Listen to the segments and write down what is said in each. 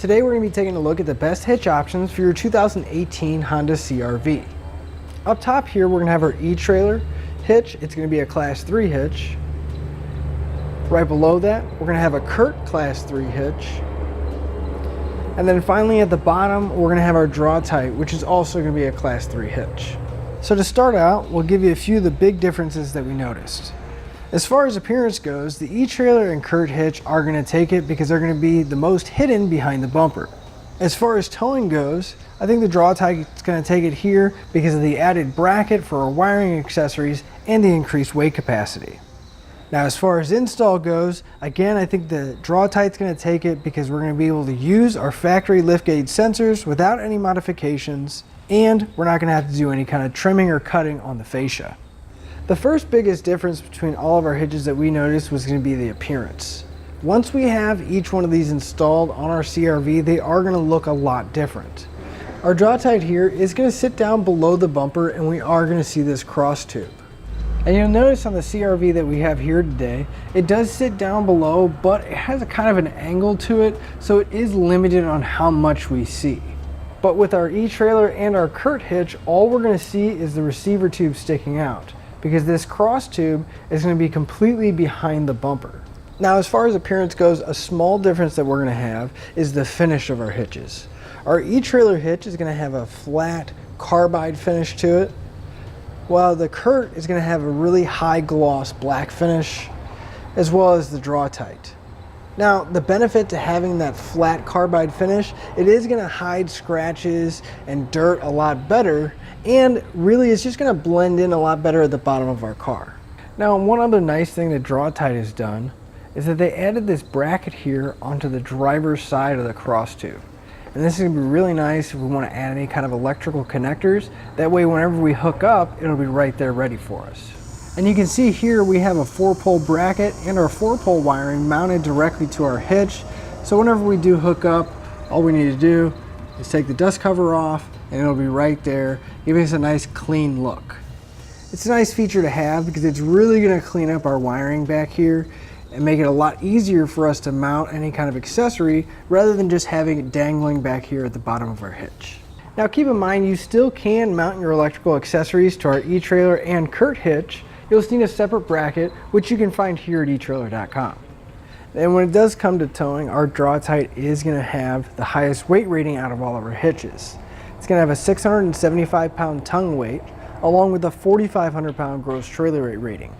Today we're going to be taking a look at the best hitch options for your 2018 Honda CR-V. Up top here we're going to have our Etrailer hitch. It's going to be a Class 3 hitch. Right below that we're going to have a CURT Class 3 hitch. And then finally at the bottom we're going to have our Draw-Tite, which is also going to be a Class 3 hitch. So to start out, we'll give you a few of the big differences that we noticed. As far as appearance goes, the Etrailer and CURT hitch are going to take it because they're going to be the most hidden behind the bumper. As far as towing goes, I think the Draw-Tite is going to take it here because of the added bracket for our wiring accessories and the increased weight capacity. Now as far as install goes, again I think the Draw-Tite is going to take it because we're going to be able to use our factory liftgate sensors without any modifications, and we're not going to have to do any kind of trimming or cutting on the fascia. The first biggest difference between all of our hitches that we noticed was going to be the appearance. Once we have each one of these installed on our CR-V, they are going to look a lot different. Our Draw-Tite here is going to sit down below the bumper, and we are going to see this cross tube. And you'll notice on the CR-V that we have here today, it does sit down below, but it has a kind of an angle to it, so it is limited on how much we see. But with our Etrailer and our CURT hitch, all we're going to see is the receiver tube sticking out, because this cross tube is going to be completely behind the bumper. Now as far as appearance goes, a small difference that we're going to have is the finish of our hitches. Our Etrailer hitch is going to have a flat carbide finish to it, while the CURT is going to have a really high gloss black finish, as well as the Draw-Tite. Now the benefit to having that flat carbide finish, it is going to hide scratches and dirt a lot better, and really it's just going to blend in a lot better at the bottom of our car. Now one other nice thing that Draw-Tite has done is that they added this bracket here onto the driver's side of the cross tube. And this is going to be really nice if we want to add any kind of electrical connectors. That way whenever we hook up, it'll be right there ready for us. And you can see here we have a 4-pole bracket and our 4-pole wiring mounted directly to our hitch. So whenever we do hook up, all we need to do is take the dust cover off and it'll be right there, giving us a nice clean look. It's a nice feature to have because it's really going to clean up our wiring back here and make it a lot easier for us to mount any kind of accessory rather than just having it dangling back here at the bottom of our hitch. Now keep in mind you still can mount your electrical accessories to our Etrailer and CURT hitch. You'll just need a separate bracket, which you can find here at Etrailer.com. And when it does come to towing, our Draw-Tite is going to have the highest weight rating out of all of our hitches. It's going to have a 675-pound tongue weight, along with a 4,500-pound gross trailer weight rating.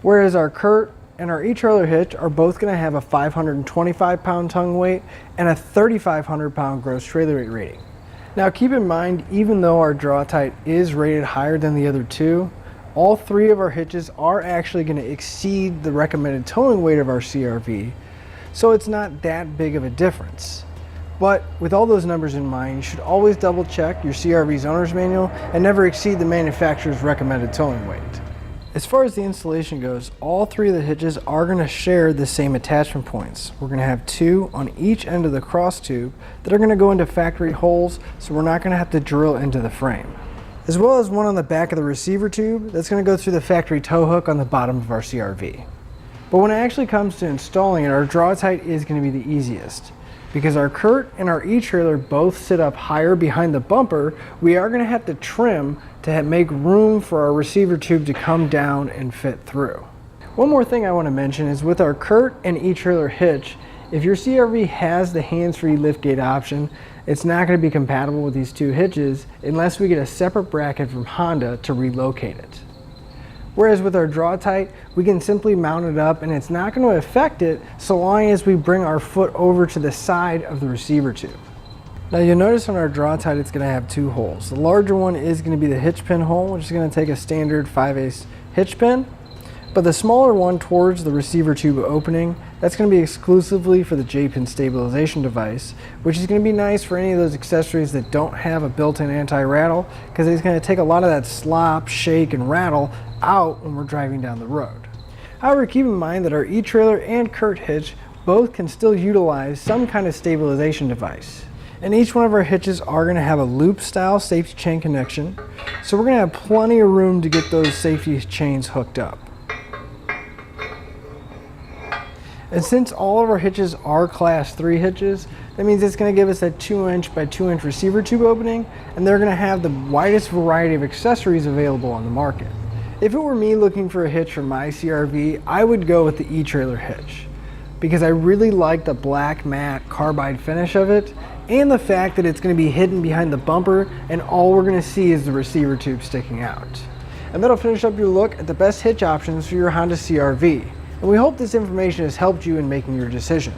Whereas our CURT and our Etrailer hitch are both going to have a 525-pound tongue weight and a 3,500-pound gross trailer weight rating. Now keep in mind, even though our Draw-Tite is rated higher than the other two, all three of our hitches are actually going to exceed the recommended towing weight of our CR-V, so it's not that big of a difference. But with all those numbers in mind, you should always double check your CR-V's owner's manual and never exceed the manufacturer's recommended towing weight. As far as the installation goes, all three of the hitches are going to share the same attachment points. We're going to have two on each end of the cross tube that are going to go into factory holes, so we're not going to have to drill into the frame. As well as one on the back of the receiver tube that's going to go through the factory tow hook on the bottom of our CR-V. But when it actually comes to installing it, our Draw-Tite is going to be the easiest. Because our CURT and our Etrailer both sit up higher behind the bumper, we are going to have to trim to make room for our receiver tube to come down and fit through. One more thing I want to mention is with our CURT and Etrailer hitch, if your CR-V has the hands-free liftgate option, it's not going to be compatible with these two hitches unless we get a separate bracket from Honda to relocate it. Whereas with our Draw-Tite, we can simply mount it up and it's not going to affect it so long as we bring our foot over to the side of the receiver tube. Now you'll notice on our Draw-Tite it's going to have two holes. The larger one is going to be the hitch pin hole, which is going to take a standard 5/8 hitch pin. But the smaller one towards the receiver tube opening, that's going to be exclusively for the J-pin stabilization device, which is going to be nice for any of those accessories that don't have a built-in anti-rattle, because it's going to take a lot of that slop, shake, and rattle out when we're driving down the road. However, keep in mind that our Etrailer and CURT hitch both can still utilize some kind of stabilization device. And each one of our hitches are going to have a loop-style safety chain connection, so we're going to have plenty of room to get those safety chains hooked up. And since all of our hitches are Class 3 hitches, That means it's going to give us a 2" by 2" receiver tube opening, and they're going to have the widest variety of accessories available on the market. If it were me looking for a hitch for my CR-V, I would go with the Etrailer hitch, because I really like the black matte carbide finish of it, and the fact that it's going to be hidden behind the bumper, and all we're going to see is the receiver tube sticking out. And that'll finish up your look at the best hitch options for your Honda CR-V. And we hope this information has helped you in making your decision.